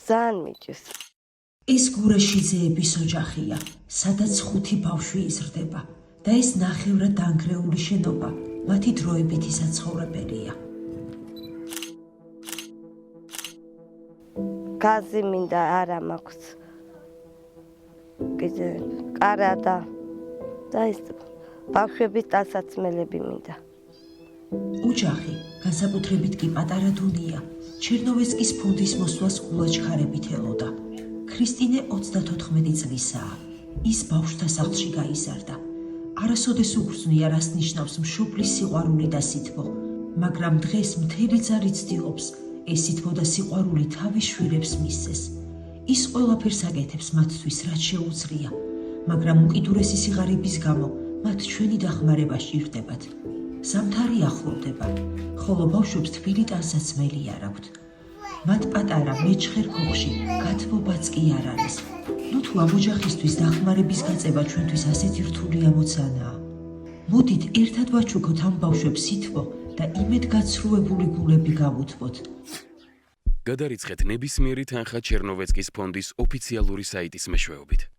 ძალიან მიჭირს. ეს გურაშიძეების ოჯახია, სადაც 5 ბავშვი იზრდება და ეს ნახევრად დანგრეული შენობა მათი დროებითი საცხოვრებელია. გაზი მინდა არა მაქვს. კიდე კარა და ეს ბავშვების დასაცმელები მინდა. ოჯახი, განსაკუთრებით კი პატარა დუნია, ჩერნოვეცკის ფონდის მოსვლას გულაჩქარებით ელოდა. ქრისტინე 34 წლისაა. ის ბავშვთა სახლში გაიზარდა. არასოდეს უგრძნია, რას ნიშნავს მშობლის სიყვარული და სითბო, მაგრამ დღეს მთელი ძალი ცდილობს ეს სითბო და სიყვარული თავის შვილებს მისცეს. ის ყველაფერს აკეთებს მათთვის, რაც შეუძლია, მაგრამ უკიდურესი სიღარიბის გამო მათ ჩვენი დახმარება სჭირდებათ. ზამთარი ახლოვდება, ხოლო ბავშვებს თბილი ტანსაცმელი არ აქვთ. მათ პატარა მეჩხერ ქოხში გათბობაც კი არ არის. ნუ თუ ამ ოჯახისთვის დახმარების გაწევა ჩვენთვის ასეთი რთული ამოცანაა. მოდით ერთად ვაჩუქოთ ამ ბავშვებს სითბო და იმედგაცრუებული გულები გავუთბოთ. გადარიცხეთ ნებისმიერი თანხა ჩერნოვეცკის ფონდის ოფიციალური საიტის მეშვეობით.